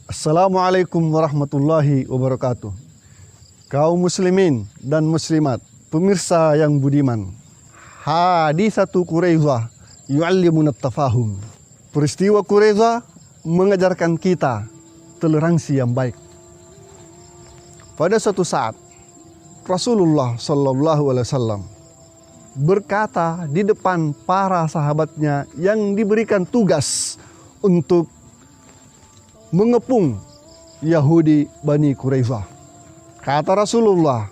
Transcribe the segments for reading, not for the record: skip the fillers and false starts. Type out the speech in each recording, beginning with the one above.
Assalamualaikum warahmatullahi wabarakatuh. Kaum muslimin dan muslimat, pemirsa yang budiman. Hadisatu Quraisyah yu'allimuna tafahum. Peristiwa Quraisyah mengajarkan kita toleransi yang baik. Pada suatu saat Rasulullah Sallallahu Alaihi Wasallam berkata di depan para sahabatnya yang diberikan tugas untuk mengepung Yahudi Bani Quraisyah. Kata Rasulullah,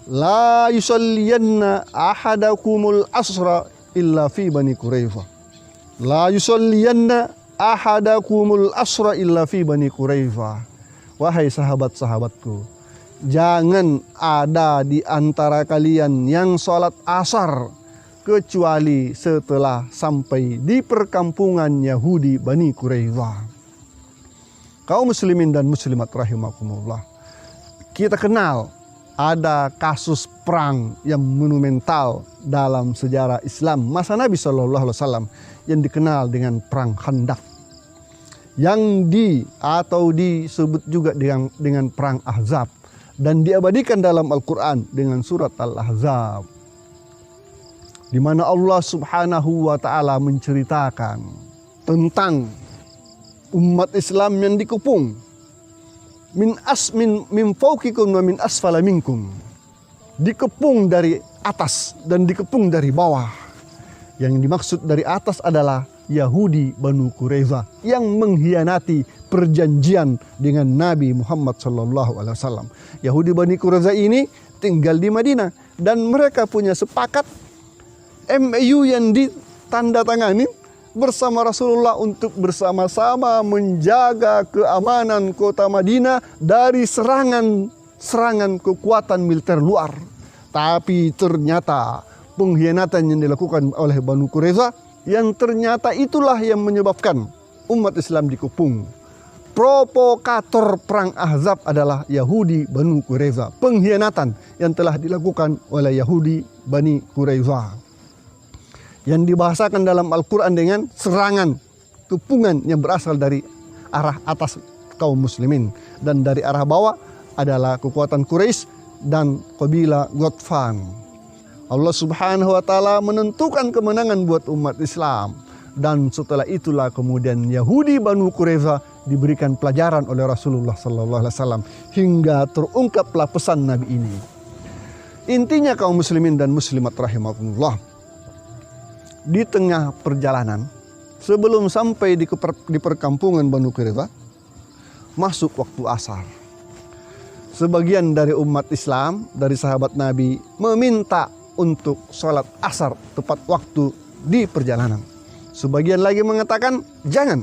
la yusalliyanna ahadakumul asra illa fi Bani Quraisyah. La yusalliyanna ahadakumul asra illa fi Bani Quraisyah. Wahai sahabat-sahabatku, jangan ada di antara kalian yang sholat asar kecuali setelah sampai di perkampungan Yahudi Bani Quraisyah. Kaum muslimin dan muslimat rahimakumullah, kita kenal ada kasus perang yang monumental dalam sejarah Islam masa Nabi Shallallahu Alaihi Wasallam yang dikenal dengan perang Khandaq, yang disebut juga dengan perang Ahzab, dan diabadikan dalam Al-Quran dengan surat Al-Ahzab, di mana Allah Subhanahu wa Ta'ala menceritakan tentang umat Islam yang dikepung min fauqikum wa min asfala minkum, dikepung dari atas dan dikepung dari bawah. Yang dimaksud dari atas adalah Yahudi Banu Quraisyah yang mengkhianati perjanjian dengan Nabi Muhammad sallallahu alaihi wasallam. Yahudi Bani Quraisyah ini tinggal di Madinah dan mereka punya sepakat MOU yang ditandatangani bersama Rasulullah untuk bersama-sama menjaga keamanan kota Madinah dari serangan kekuatan militer luar. Tapi ternyata pengkhianatan yang dilakukan oleh Banu Quraisyah, yang ternyata itulah yang menyebabkan umat Islam dikepung. Provokator perang Ahzab adalah Yahudi Banu Quraisyah. Pengkhianatan yang telah dilakukan oleh Yahudi Bani Quraisyah, yang dibahasakan dalam Al-Quran dengan serangan, kepungan yang berasal dari arah atas kaum muslimin, dan dari arah bawah adalah kekuatan Quraisy dan kabilah Ghatfan. Allah Subhanahu wa Ta'ala menentukan kemenangan buat umat Islam, dan setelah itulah kemudian Yahudi Banu Quraisyah diberikan pelajaran oleh Rasulullah sallallahu alaihi wasallam hingga terungkaplah pesan Nabi ini. Intinya kaum muslimin dan muslimat rahimakumullah, di tengah perjalanan sebelum sampai di perkampungan Banu Quraisyah, masuk waktu asar. Sebagian dari umat Islam, dari sahabat Nabi, meminta untuk sholat asar tepat waktu di perjalanan. Sebagian lagi mengatakan jangan.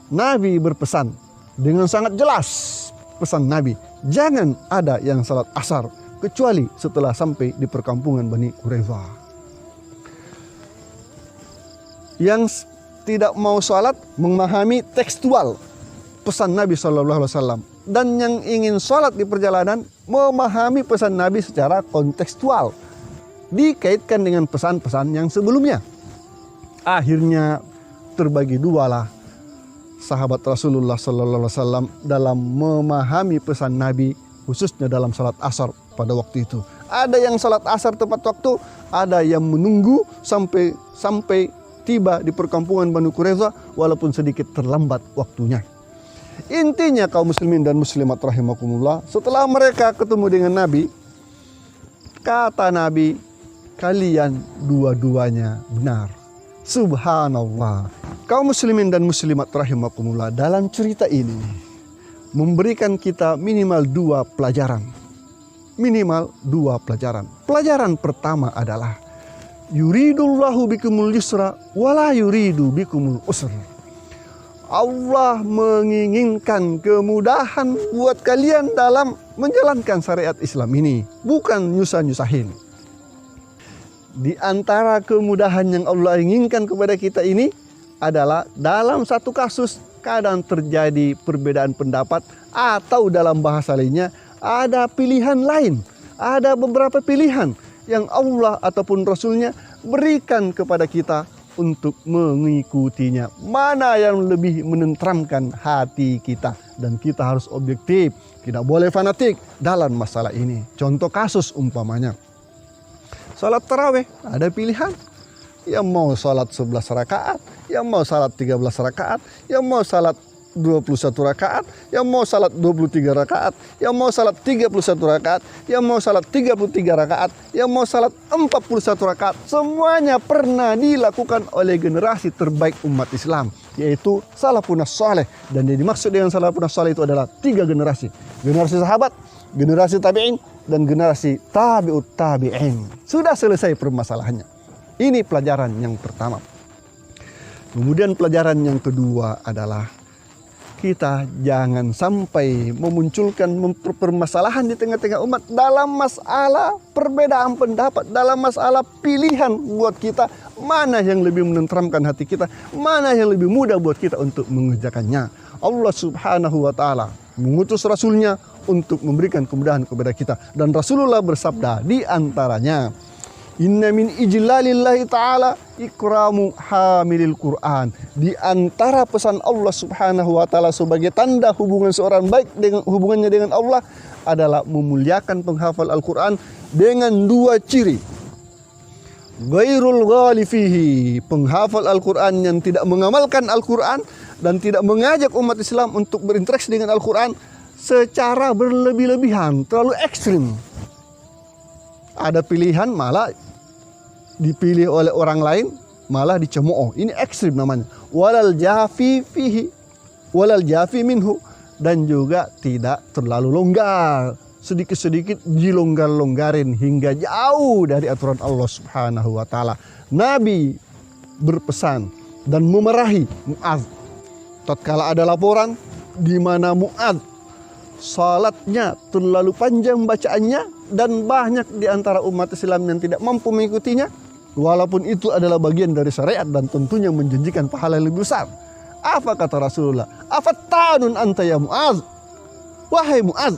Nabi berpesan dengan sangat jelas, pesan Nabi, jangan ada yang sholat asar kecuali setelah sampai di perkampungan Bani Quraisyah. Yang tidak mau sholat memahami tekstual pesan Nabi Shallallahu Alaihi Wasallam, dan yang ingin sholat di perjalanan memahami pesan Nabi secara kontekstual, dikaitkan dengan pesan-pesan yang sebelumnya. Akhirnya terbagi dua lah sahabat Rasulullah Shallallahu Alaihi Wasallam dalam memahami pesan Nabi, khususnya dalam sholat asar pada waktu itu. Ada yang sholat asar tepat waktu, ada yang menunggu sampai tiba di perkampungan Banu Quraisyah walaupun sedikit terlambat waktunya. Intinya kaum muslimin dan muslimat rahimakumullah, setelah mereka ketemu dengan Nabi, kata Nabi, kalian dua-duanya benar. Subhanallah. Kaum muslimin dan muslimat rahimakumullah, dalam cerita ini memberikan kita minimal dua pelajaran. Pelajaran pertama adalah yuridullahu bikumul yusra wala yuridu bikumul usra. Allah menginginkan kemudahan buat kalian dalam menjalankan syariat Islam ini, bukan nyusah-nyusahin. Di antara kemudahan yang Allah inginkan kepada kita ini adalah dalam satu kasus kadang terjadi perbedaan pendapat, atau dalam bahasa lainnya ada pilihan lain, ada beberapa pilihan yang Allah ataupun Rasulnya berikan kepada kita untuk mengikutinya. Mana yang lebih menenteramkan hati kita. Dan kita harus objektif, tidak boleh fanatik dalam masalah ini. Contoh kasus umpamanya, salat tarawih ada pilihan. Yang mau salat 11 rakaat, yang mau salat 13 rakaat, yang mau salat 21 rakaat, yang mau salat 23 rakaat, yang mau salat 31 rakaat, yang mau salat 33 rakaat, yang mau salat 41 rakaat. Semuanya pernah dilakukan oleh generasi terbaik umat Islam, yaitu salafun saleh. Dan yang dimaksud dengan salafun saleh itu adalah 3 generasi. Generasi sahabat, generasi tabi'in, dan generasi tabi'ut tabi'in. Sudah selesai permasalahannya. Ini pelajaran yang pertama. Kemudian pelajaran yang kedua adalah kita jangan sampai memunculkan permasalahan di tengah-tengah umat dalam masalah perbedaan pendapat, dalam masalah pilihan buat kita, mana yang lebih menenteramkan hati kita, mana yang lebih mudah buat kita untuk mengerjakannya. Allah Subhanahu wa taala mengutus rasulnya untuk memberikan kemudahan kepada kita, dan Rasulullah bersabda di antaranya, inna min ijlalillahi ta'ala ikramu hamilil Quran. Di antara pesan Allah Subhanahu wa taala sebagai tanda hubungan seorang baik dengan hubungannya dengan Allah adalah memuliakan penghafal Al-Quran dengan 2 ciri. Ghairul ghali fihi, penghafal Al-Quran yang tidak mengamalkan Al-Quran dan tidak mengajak umat Islam untuk berinteraksi dengan Al-Quran secara berlebih-lebihan, terlalu ekstrim. Ada pilihan malah dipilih oleh orang lain, malah dicemooh. Ini ekstrim namanya. Walal jafi fihi, walal jafi minhu, dan juga tidak terlalu longgar. Sedikit-sedikit dilonggar-longgarin hingga jauh dari aturan Allah Subhanahu wa taala. Nabi berpesan dan memarahi Mu'adz tatkala ada laporan di mana Mu'adz salatnya terlalu panjang bacaannya dan banyak di antara umat Islam yang tidak mampu mengikutinya, walaupun itu adalah bagian dari syariat dan tentunya menjanjikan pahala yang lebih besar. Apa kata Rasulullah? Afattanun anta ya Mu'adz? Wahai Mu'adz,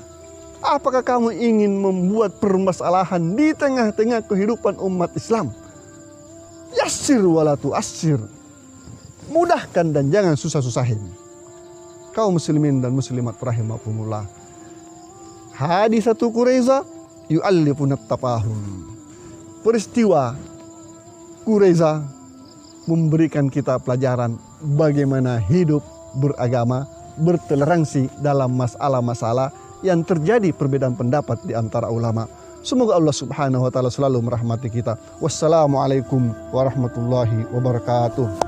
apakah kamu ingin membuat permasalahan di tengah-tengah kehidupan umat Islam? Yassir wala tu'assir. Mudahkan dan jangan susah-susahin. Kaum muslimin dan muslimat rahimakumullah. Hadisatu Quraiza yu'allifunat tafahum. Peristiwa Quraiza memberikan kita pelajaran bagaimana hidup beragama, bertoleransi dalam masalah-masalah yang terjadi perbedaan pendapat di antara ulama. Semoga Allah Subhanahu wa taala selalu merahmati kita. Wassalamualaikum warahmatullahi wabarakatuh.